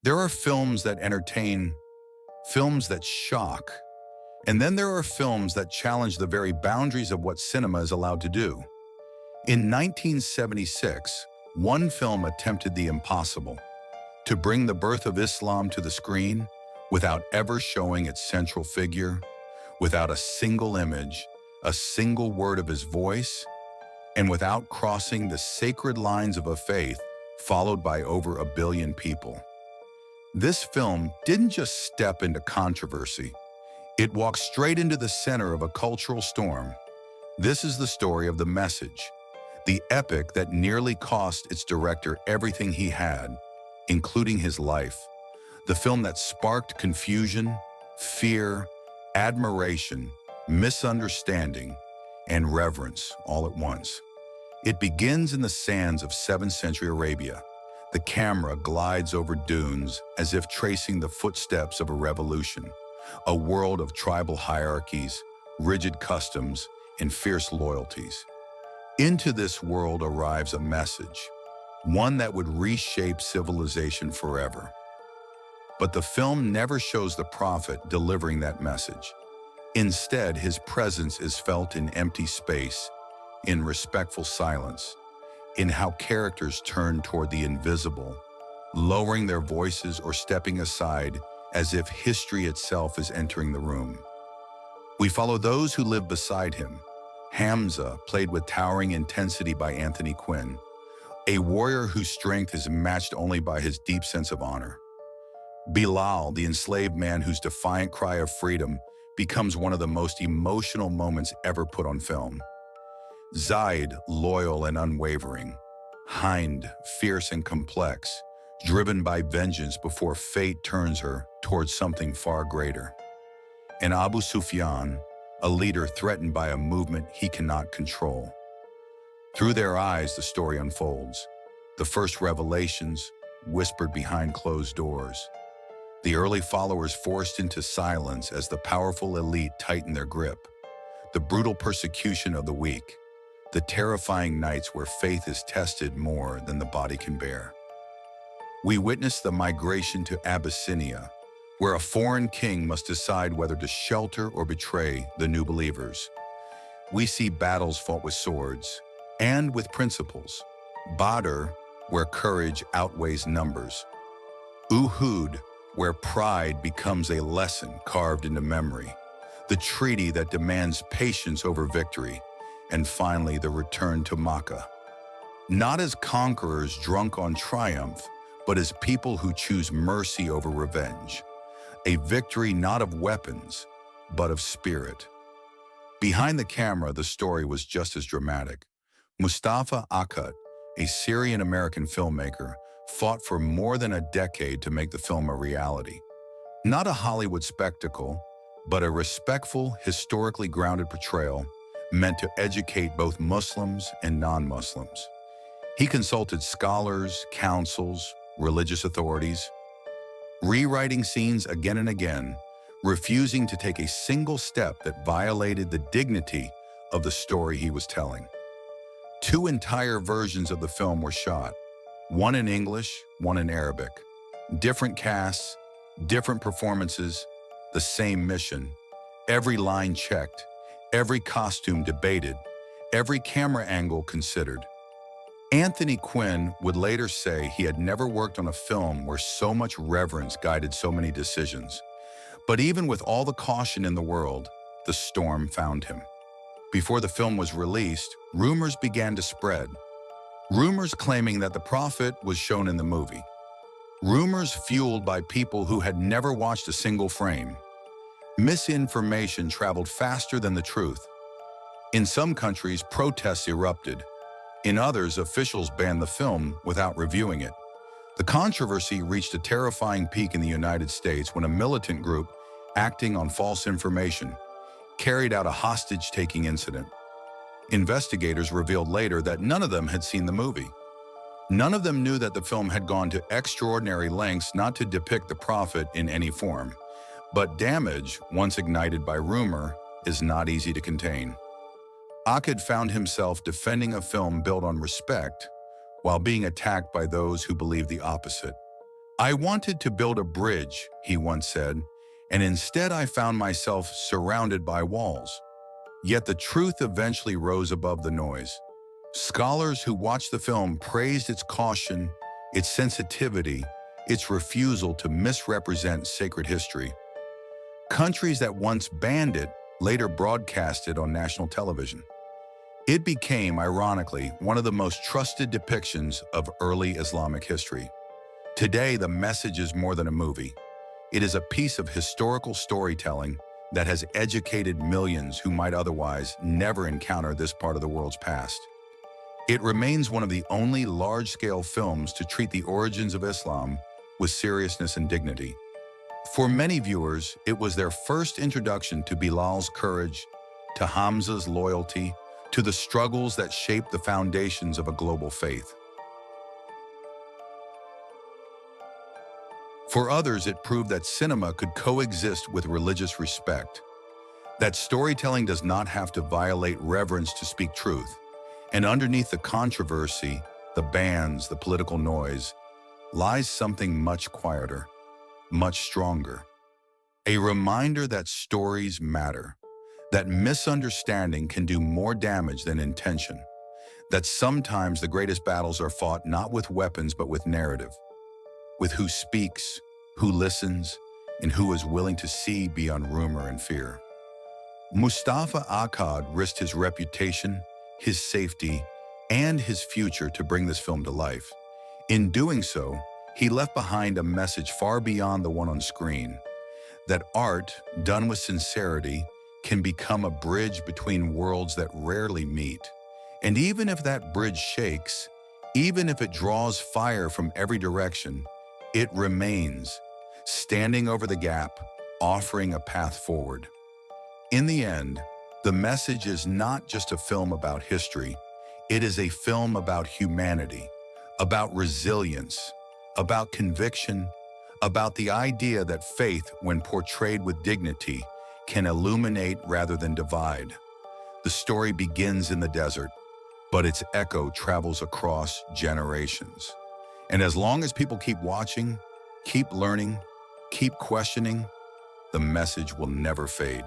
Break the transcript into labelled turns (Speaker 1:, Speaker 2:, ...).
Speaker 1: There are films that entertain, films that shock, and then there are films that challenge the very boundaries of what cinema is allowed to do. In 1976, one film attempted the impossible, to bring the birth of Islam to the screen without ever showing its central figure, without a single image, a single word of his voice, and without crossing the sacred lines of a faith followed by over 1 billion people. This film didn't just step into controversy. It walked straight into the center of a cultural storm. This is the story of The Message, the epic that nearly cost its director everything he had, including his life. The film that sparked confusion, fear, admiration, misunderstanding, and reverence all at once. It begins in the sands of 7th century Arabia. The camera glides over dunes as if tracing the footsteps of a revolution, a world of tribal hierarchies, rigid customs, and fierce loyalties. Into this world arrives a message, one that would reshape civilization forever. But the film never shows the prophet delivering that message. Instead, his presence is felt in empty space, in respectful silence, in how characters turn toward the invisible, lowering their voices or stepping aside as if history itself is entering the room. We follow those who live beside him. Hamza, played with towering intensity by Anthony Quinn, a warrior whose strength is matched only by his deep sense of honor. Bilal, the enslaved man whose defiant cry of freedom becomes one of the most emotional moments ever put on film. Zaid, loyal and unwavering. Hind, fierce and complex, driven by vengeance before fate turns her towards something far greater. And Abu Sufyan, a leader threatened by a movement he cannot control. Through their eyes, the story unfolds. The first revelations, whispered behind closed doors. The early followers forced into silence as the powerful elite tighten their grip. The brutal persecution of the weak. The terrifying nights where faith is tested more than the body can bear. We witness the migration to Abyssinia, where a foreign king must decide whether to shelter or betray the new believers. We see battles fought with swords and with principles. Badr, where courage outweighs numbers. Uhud, where pride becomes a lesson carved into memory. The treaty that demands patience over victory. And finally, the return to Makkah. Not as conquerors drunk on triumph, but as people who choose mercy over revenge. A victory not of weapons, but of spirit. Behind the camera, the story was just as dramatic. Moustapha Akkad, a Syrian-American filmmaker, fought for more than a decade to make the film a reality. Not a Hollywood spectacle, but a respectful, historically grounded portrayal meant to educate both Muslims and non-Muslims. He consulted scholars, councils, religious authorities, rewriting scenes again and again, refusing to take a single step that violated the dignity of the story he was telling. 2 entire versions of the film were shot, one in English, one in Arabic. Different casts, different performances, the same mission. Every line checked, every costume debated, every camera angle considered. Anthony Quinn would later say he had never worked on a film where so much reverence guided so many decisions. But even with all the caution in the world, the storm found him. Before the film was released, rumors began to spread. Rumors claiming that the prophet was shown in the movie. Rumors fueled by people who had never watched a single frame. Misinformation traveled faster than the truth. In some countries, protests erupted. In others, officials banned the film without reviewing it. The controversy reached a terrifying peak in the United States when a militant group, acting on false information, carried out a hostage-taking incident. Investigators revealed later that none of them had seen the movie. None of them knew that the film had gone to extraordinary lengths not to depict the prophet in any form. But damage, once ignited by rumor, is not easy to contain. Akkad found himself defending a film built on respect while being attacked by those who believed the opposite. "I wanted to build a bridge," he once said, "and instead I found myself surrounded by walls." Yet the truth eventually rose above the noise. Scholars who watched the film praised its caution, its sensitivity, its refusal to misrepresent sacred history. Countries that once banned it later broadcast it on national television. It became, ironically, one of the most trusted depictions of early Islamic history. Today, the message is more than a movie. It is a piece of historical storytelling that has educated millions who might otherwise never encounter this part of the world's past. It remains one of the only large-scale films to treat the origins of Islam with seriousness and dignity. For many viewers, it was their first introduction to Bilal's courage, to Hamza's loyalty, to the struggles that shaped the foundations of a global faith. For others, it proved that cinema could coexist with religious respect, that storytelling does not have to violate reverence to speak truth, and underneath the controversy, the bans, the political noise, lies something much quieter, much stronger. A reminder that stories matter, that misunderstanding can do more damage than intention, that sometimes the greatest battles are fought not with weapons but with narrative, with who speaks, who listens, and who is willing to see beyond rumor and fear. Moustapha Akkad risked his reputation, his safety, and his future to bring this film to life. In doing so, he left behind a message far beyond the one on screen, that art, done with sincerity, can become a bridge between worlds that rarely meet. And even if that bridge shakes, even if it draws fire from every direction, it remains, standing over the gap, offering a path forward. In the end, the message is not just a film about history, it is a film about humanity, about resilience, about conviction, about the idea that faith, when portrayed with dignity, can illuminate rather than divide. The story begins in the desert, but its echo travels across generations. And as long as people keep watching, keep learning, keep questioning, the message will never fade.